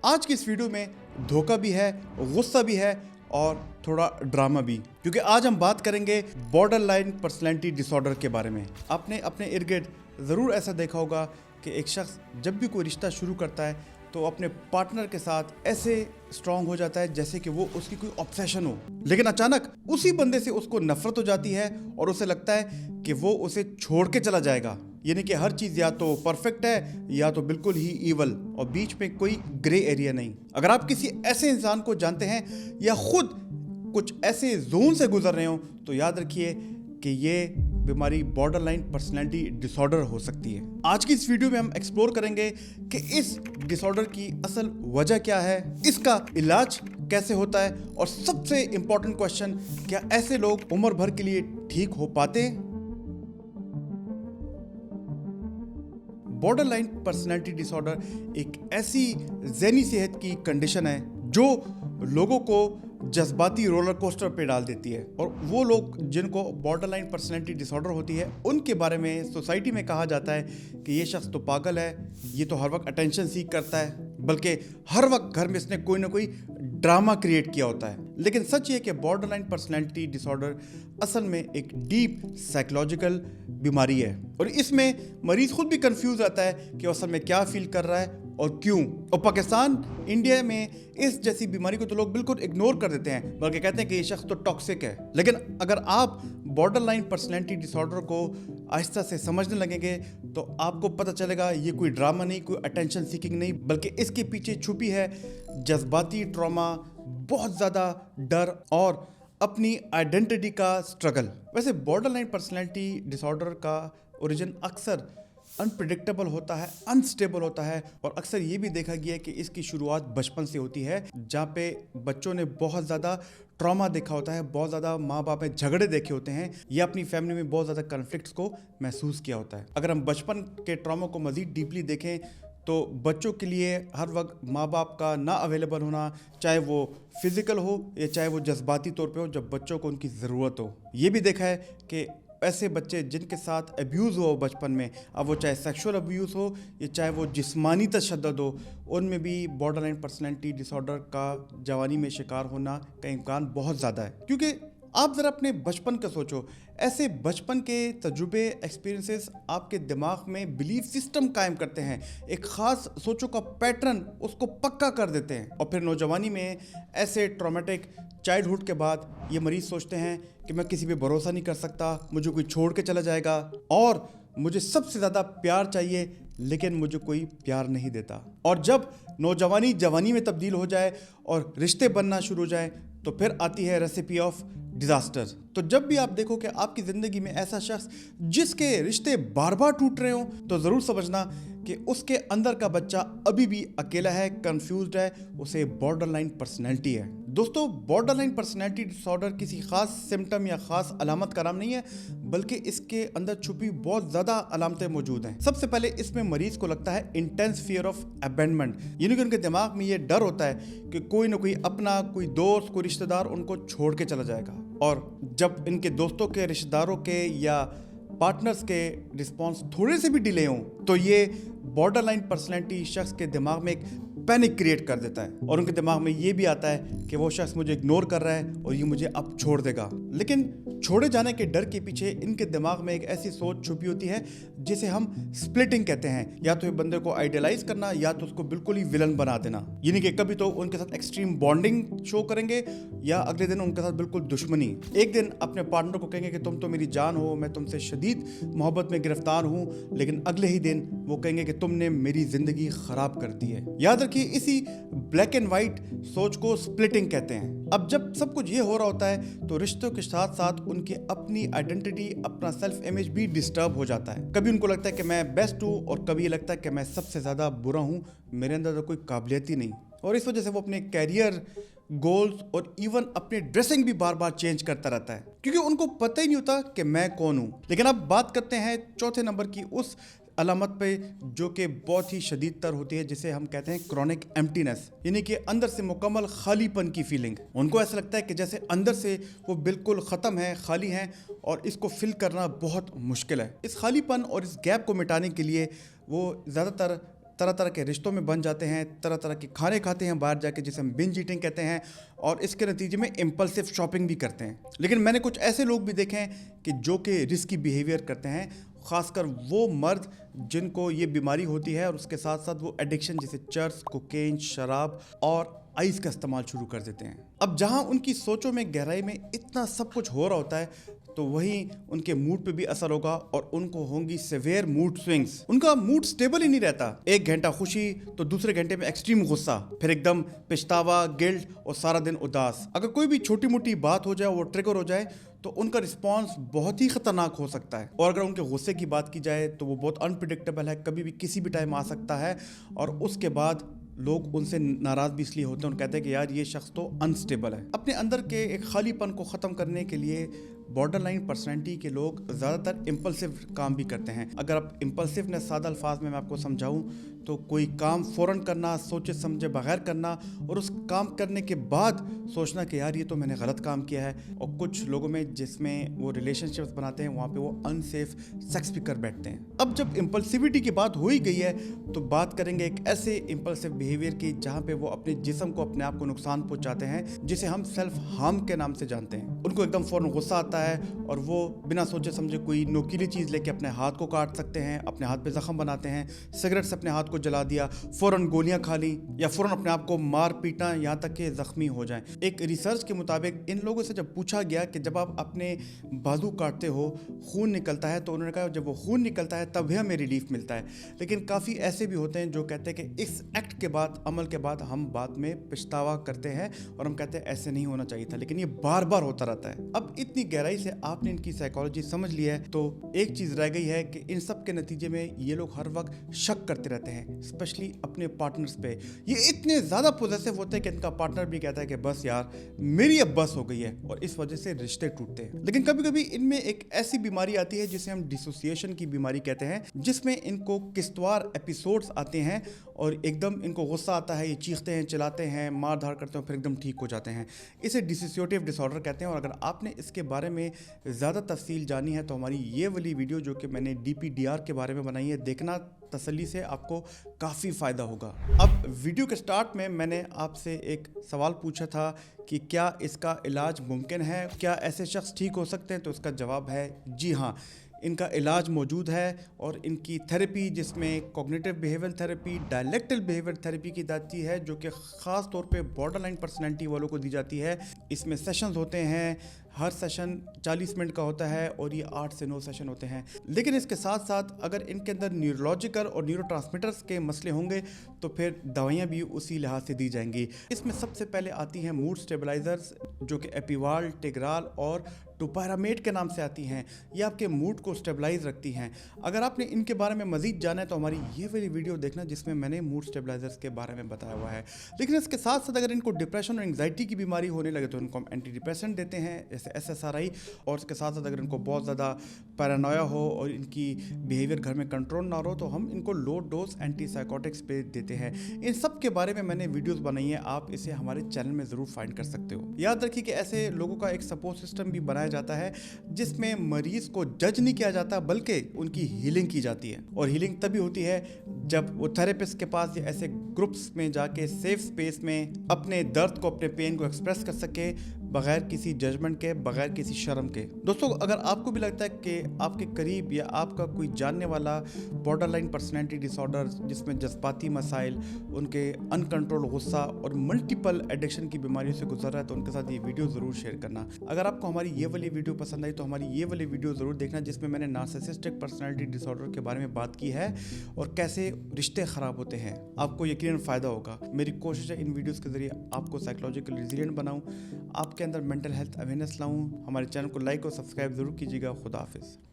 آج کی اس ویڈیو میں دھوکہ بھی ہے, غصہ بھی ہے اور تھوڑا ڈرامہ بھی, کیونکہ آج ہم بات کریں گے بارڈر لائن پرسنالٹی ڈس آرڈر کے بارے میں. آپ نے اپنے ارد گرد ضرور ایسا دیکھا ہوگا کہ ایک شخص جب بھی کوئی رشتہ شروع کرتا ہے تو اپنے پارٹنر کے ساتھ ایسے اسٹرانگ ہو جاتا ہے جیسے کہ وہ اس کی کوئی آبسیشن ہو, لیکن اچانک اسی بندے سے اس کو نفرت ہو جاتی ہے اور اسے لگتا ہے کہ وہ اسے چھوڑ کے چلا جائے گا. یعنی کہ ہر چیز یا تو پرفیکٹ ہے یا تو بالکل ہی ایول, اور بیچ میں کوئی گرے ایریا نہیں. اگر آپ کسی ایسے انسان کو جانتے ہیں یا خود کچھ ایسے زون سے گزر رہے ہوں تو یاد رکھیے کہ یہ بیماری بارڈر لائن پرسنالٹی ڈس آرڈر ہو سکتی ہے. آج کی اس ویڈیو میں ہم ایکسپلور کریں گے کہ اس ڈس آرڈر کی اصل وجہ کیا ہے, اس کا علاج کیسے ہوتا ہے, اور سب سے امپورٹنٹ کوشچن, کیا ایسے لوگ عمر بھر کے لیے ٹھیک ہو پاتے ہیں. بارڈر لائن پرسنالٹی ڈس آرڈر ایک ایسی ذہنی صحت کی کنڈیشن ہے جو لوگوں کو جذباتی رولر کوسٹر پہ ڈال دیتی ہے, اور وہ لوگ جن کو بارڈر لائن پرسنالٹی ڈس آرڈر ہوتی ہے ان کے بارے میں سوسائٹی میں کہا جاتا ہے کہ یہ شخص تو پاگل ہے, یہ تو ہر وقت اٹینشن سیک کرتا ہے, بلکہ ہر وقت گھر میں اس نے کوئی نہ کوئی ڈرامہ کریٹ کیا ہوتا ہے. لیکن سچ یہ کہ بارڈر لائن پرسنالٹی ڈس آرڈر اصل میں ایک ڈیپ سائیکولوجیکل بیماری ہے, اور اس میں مریض خود بھی کنفیوز رہتا ہے کہ اصل میں کیا فیل کر رہا ہے اور کیوں. اور پاکستان, انڈیا میں اس جیسی بیماری کو تو لوگ بالکل اگنور کر دیتے ہیں, بلکہ کہتے ہیں کہ یہ شخص تو ٹاکسک ہے. لیکن اگر آپ بارڈر لائن پرسنالٹی ڈس آرڈر کو آہستہ سے سمجھنے لگیں گے تو آپ کو پتہ چلے گا یہ کوئی ڈرامہ نہیں, کوئی اٹینشن سیکنگ نہیں, بلکہ اس کے پیچھے چھپی ہے جذباتی ٹراما, بہت زیادہ ڈر اور اپنی آئیڈینٹی کا سٹرگل. ویسے بارڈر لائن پرسنالٹی ڈس آرڈر کا اوریجن اکثر انپریڈکٹیبل ہوتا ہے, انسٹیبل ہوتا ہے, اور اکثر یہ بھی دیکھا گیا ہے کہ اس کی شروعات بچپن سے ہوتی ہے, جہاں پہ بچوں نے بہت زیادہ ٹراما دیکھا ہوتا ہے, بہت زیادہ ماں باپ میں جھگڑے دیکھے ہوتے ہیں, یا اپنی فیملی میں بہت زیادہ کنفلکٹس کو محسوس کیا ہوتا ہے. اگر ہم بچپن کے ٹراما کو مزید ڈیپلی دیکھیں تو بچوں کے لیے ہر وقت ماں باپ کا نہ اویلیبل ہونا, چاہے وہ فزیکل ہو یا چاہے وہ جذباتی طور پہ ہو, جب بچوں کو ان کی ضرورت ہو. یہ بھی دیکھا ہے کہ ایسے بچے جن کے ساتھ ابیوز ہو بچپن میں, اب وہ چاہے سیکشول ابیوز ہو یا چاہے وہ جسمانی تشدد ہو, ان میں بھی بارڈر لائن پرسنالٹی ڈس آرڈر کا جوانی میں شکار ہونا کا امکان بہت زیادہ ہے. کیونکہ آپ ذرا اپنے بچپن کا سوچو, ایسے بچپن کے تجربے, ایکسپیرینسز آپ کے دماغ میں بلیف سسٹم قائم کرتے ہیں, ایک خاص سوچوں کا پیٹرن اس کو پکا کر دیتے ہیں, اور پھر نوجوانی میں ایسے ٹرامیٹک چائلڈ ہوڈ کے بعد یہ مریض سوچتے ہیں کہ میں کسی پہ بھروسہ نہیں کر سکتا, مجھے کوئی چھوڑ کے چلا جائے گا, اور مجھے سب سے زیادہ پیار چاہیے لیکن مجھے کوئی پیار نہیں دیتا. اور جب نوجوانی جوانی میں تبدیل ہو جائے اور رشتے بننا شروع ہو جائیں تو پھر آتی ہے ریسیپی آف ڈیزاسٹر. تو جب بھی آپ دیکھو کہ آپ کی زندگی میں ایسا شخص جس کے رشتے بار بار ٹوٹ رہے ہوں تو ضرور سمجھنا کہ اس کے اندر کا بچہ ابھی بھی اکیلا ہے, کنفیوزڈ ہے, اسے بارڈر لائن پرسنالٹی ہے. دوستو, بارڈر لائن پرسنالٹی ڈس آرڈر کسی خاص سمٹم یا خاص علامت کا نام نہیں ہے, بلکہ اس کے اندر چھپی بہت زیادہ علامتیں موجود ہیں. سب سے پہلے اس میں مریض کو لگتا ہے انٹینس فیئر آف ابینڈنمنٹ, یعنی کہ ان کے دماغ میں یہ ڈر ہوتا ہے کہ کوئی نہ کوئی اپنا, کوئی دوست, کوئی رشتہ دار ان کو چھوڑ کے چلا جائے گا. اور جب ان کے دوستوں کے, رشتہ داروں کے یا پارٹنرز کے رسپانس تھوڑے سے بھی ڈیلے ہوں تو یہ بارڈر لائن پرسنالٹی شخص کے دماغ میں ایک پینک کریٹ کر دیتا ہے, اور ان کے دماغ میں یہ بھی آتا ہے کہ وہ شخص مجھے اگنور کر رہا ہے اور یہ مجھے اب چھوڑ دے گا. لیکن چھوڑے جانے کے ڈر کے پیچھے ان کے دماغ میں ایک ایسی سوچ چھپی ہوتی ہے جسے ہم سپلٹنگ کہتے ہیں, یا تو بندے کو آئیڈیلائز کرنا یا تو اس کو بالکل ہی ولن بنا دینا. یعنی کہ کبھی تو ان کے ساتھ ایکسٹریم بانڈنگ شو کریں گے یا اگلے دن ان کے ساتھ بالکل دشمنی. ایک دن اپنے پارٹنر کو کہیں گے کہ تم تو میری جان ہو, میں تم سے شدید محبت میں گرفتار ہوں, لیکن اگلے ہی دن وہ کہیں گے کہ تم نے میری زندگی خراب کر دی ہے. یاد رکھیے, اسی بلیک اینڈ وائٹ سوچ کو سپلٹنگ کہتے ہیں. اب جب سب کچھ یہ ہو رہا ہوتا ہے تو رشتوں کے ساتھ ساتھ ان کی اپنی آئیڈینٹی, اپنا سیلف امیج بھی ڈسٹرب ہو جاتا ہے. کبھی ان کو لگتا ہے کہ میں بیسٹ ہوں, اور کبھی یہ لگتا ہے کہ میں سب سے زیادہ برا ہوں, میرے اندر تو کوئی قابلیت ہی نہیں. اور اس وجہ سے وہ اپنے کیریئر, گولز اور ایون اپنے ڈریسنگ بھی بار بار چینج کرتا رہتا ہے, کیونکہ ان کو پتہ ہی نہیں ہوتا کہ میں کون ہوں. لیکن اب بات کرتے ہیں چوتھے نمبر کی اس علامت پہ جو کہ بہت ہی شدید تر ہوتی ہے, جسے ہم کہتے ہیں کرونک ایمٹینس, یعنی کہ اندر سے مکمل خالی پن کی فیلنگ. ان کو ایسا لگتا ہے کہ جیسے اندر سے وہ بالکل ختم ہے, خالی ہیں, اور اس کو فل کرنا بہت مشکل ہے. اس خالی پن اور اس گیپ کو مٹانے کے لیے وہ زیادہ تر तरह तरह के रिश्तों में बन जाते हैं, तरह तरह के खाने खाते हैं बाहर जाके, जिसे हम बिंज ईटिंग कहते हैं, और इसके नतीजे में इम्पल्सिव शॉपिंग भी करते हैं। लेकिन मैंने कुछ ऐसे लोग भी देखे हैं कि जो कि रिस्की बिहेवियर करते हैं, ख़ासकर वो मर्द जिनको ये बीमारी होती है और उसके साथ साथ वो एडिक्शन जैसे चर्स, कोकेन, शराब और आइस का इस्तेमाल शुरू कर देते हैं। अब जहाँ उनकी सोचों में गहराई में इतना सब कुछ हो रहा होता है, तो वहीं उनके मूड पे भी असर होगा और उनको होंगी सेवियर मूड स्विंग्स। उनका मूड स्टेबल ही नहीं रहता। एक घंटा खुशी तो दूसरे घंटे में एक्सट्रीम गुस्सा, फिर एकदम पछतावा, गिल्ट और सारा दिन उदास। अगर कोई भी छोटी मोटी बात हो जाए, वो ट्रिगर हो जाए, तो उनका रिस्पॉन्स बहुत ही खतरनाक हो सकता है। और अगर उनके गुस्से की बात की जाए तो वो बहुत अनप्रिडिक्टेबल है, कभी भी किसी भी टाइम आ सकता है। और उसके बाद लोग उनसे नाराज़ भी इसलिए होते हैं और कहते हैं कि यार ये शख्स तो अनस्टेबल है। अपने अंदर के एक खालीपन को ख़त्म करने के लिए बॉर्डर लाइन पर्सनैलिटी के लोग ज़्यादातर इम्पल्सिव काम भी करते हैं। अगर आप इम्पल्सिवनेस सादा अल्फाज में मैं आपको समझाऊं तो कोई काम फ़ौरन करना, सोचे समझे बगैर करना, और उस काम करने के बाद सोचना कि यार ये तो मैंने गलत काम किया है। और कुछ लोगों में जिसमें वो रिलेशनशिप्स बनाते हैं, वहाँ पे वो अनसेफ सेक्स भी कर बैठते हैं। अब जब इम्पल्सिविटी की बात हो ही गई है तो बात करेंगे एक ऐसे इम्पल्सिव बिहेवियर की जहाँ पे वो अपने जिस्म को, अपने आप को नुकसान पहुँचाते हैं, जिसे हम सेल्फ हार्म के नाम से जानते हैं। उनको एकदम फ़ौरन गुस्सा आता है और वो बिना सोचे समझे कोई नोकीली चीज़ लेके अपने हाथ को काट सकते हैं, अपने हाथ पे ज़ख्म बनाते हैं, सिगरेट से अपने हाथ को जला दिया, फ़ौरन गोलियां खा ली, या फ़ौरन अपने आप को मार पीटा यहाँ तक कि ज़ख्मी हो जाएं। एक रिसर्च के मुताबिक इन लोगों से जब पूछा गया कि जब आप अपने बाजू काटते हो खून निकलता है, तो उन्होंने कहा जब वो खून निकलता है तभी हमें रिलीफ मिलता है। लेकिन काफ़ी ऐसे भी होते हैं जो कहते हैं कि इस एक्ट के बाद, अमल के बाद हम बाद में पछतावा करते हैं और हम कहते हैं ऐसे नहीं होना चाहिए था, लेकिन ये बार बार होता रहता है। अब इतनी गहराई से आपने इनकी साइकोलॉजी समझ ली है तो एक चीज़ रह गई है कि इन सब के नतीजे में ये लोग हर वक्त शक करते रहते हैं, स्पेशली अपने पार्टनर्स पे। ये इतने ज़्यादा पॉजेसिव होते हैं कि इनका पार्टनर भी कहता है कि बस यार मेरी अब बस हो गई है, और इस वजह से रिश्ते टूटते हैं। लेकिन कभी कभी इनमें एक ऐसी बीमारी आती है जिसे हम डिसोसिएशन की बीमारी कहते हैं, जिसमें इनको किश्तवार एपिसोड्स आते हैं और एकदम इनको गुस्सा आता है, ये चीखते हैं, चिल्लाते हैं, मार धाड़ करते हैं, फिर एकदम ठीक हो जाते हैं। इसे डिसोसिएटिव डिसऑर्डर कहते हैं। और अगर आपने इसके बारे में ज़्यादा तफसील जानी है तो हमारी ये वाली वीडियो जो कि मैंने DPDR के बारे में बनाई है, देखना तसल्ली से, आपको काफ़ी फ़ायदा होगा। अब वीडियो के स्टार्ट में मैंने आपसे एक सवाल पूछा था कि क्या इसका इलाज मुमकिन है, क्या ऐसे शख्स ठीक हो सकते हैं? तो इसका जवाब है जी हाँ, इनका इलाज मौजूद है। और इनकी थेरेपी, जिसमें cognitive behaviour therapy, dialectical behaviour therapy की जाती है, जो कि ख़ास तौर पे बॉर्डर लाइन पर्सनैलिटी वालों को दी जाती है। इसमें सेशंस होते हैं, हर सेशन 40 मिनट का होता है और ये 8 से 9 सेशन होते हैं। लेकिन इसके साथ साथ अगर इनके अंदर न्यूरोलॉजिकल और न्यूरोट्रांसमीटर्स के मसले होंगे तो फिर दवाइयाँ भी उसी लिहाज से दी जाएंगी। इसमें सबसे पहले आती हैं मूड स्टेबलाइजर्स, जो कि एपिवाल, टिग्राल और टोपारामेट के नाम से आती हैं। ये आपके मूड को स्टेबलाइज रखती हैं। अगर आपने इनके बारे में मज़ीद जाना है तो हमारी ये वाली वीडियो देखना, जिसमें मैंने मूड स्टेबलाइजर्स के बारे में बताया हुआ है। लेकिन इसके साथ साथ अगर इनको डिप्रेशन और एंग्जाइटी की बीमारी होने लगे तो इनको हम एंटी डिप्रेसेंट देते हैं, जैसे SSRI। और इसके साथ साथ अगर इनको बहुत ज़्यादा पैरानोया हो और इनकी बिहेवियर घर में कंट्रोल ना हो तो हम इनको लो डोज एंटी साइकोटिक्स पे देते हैं। इन सब के बारे में मैंने वीडियोस बनाई हैं, आप इसे हमारे चैनल में ज़रूर फाइंड कर सकते हो। याद रखिए कि ऐसे लोगों का एक सपोर्ट सिस्टम भी बनाया जाता है, जिसमें मरीज को जज नहीं किया जाता बल्कि उनकी हीलिंग की जाती है। और हीलिंग तभी होती है जब वो थेरेपिस्ट के पास या ऐसे ग्रुप्स में जाके सेफ स्पेस में अपने दर्द को, अपने पेन को एक्सप्रेस कर सके, बगैर किसी जजमेंट के, बगैर किसी शर्म के। दोस्तों, अगर आपको भी लगता है कि आपके करीब या आपका कोई जानने वाला बॉर्डर लाइन पर्सनैलिटी डिसऑर्डर, जिसमें जज्बाती मसाइल, उनके अनकंट्रोल गुस्सा और मल्टीपल एडिक्शन की बीमारियों से गुजर रहा है, तो उनके साथ ये वीडियो ज़रूर शेयर करना। अगर आपको हमारी ये वाली वीडियो पसंद आई तो हमारी ये वाली वीडियो ज़रूर देखना, जिसमें मैंने नार्सिसिस्टिक पर्सनैलिटी डिसऑर्डर के बारे में बात की है और कैसे रिश्ते ख़राब होते हैं। आपको यकीनन फ़ायदा होगा। मेरी कोशिश है इन वीडियोज़ के ज़रिए आपको साइकोलॉजिकल रिजिलिएंट बनाऊँ, आपके अंदर मेंटल हेल्थ अवेयरनेस लाऊं। हमारे चैनल को लाइक और सब्सक्राइब ज़रूर कीजिएगा। खुदा हाफिज़।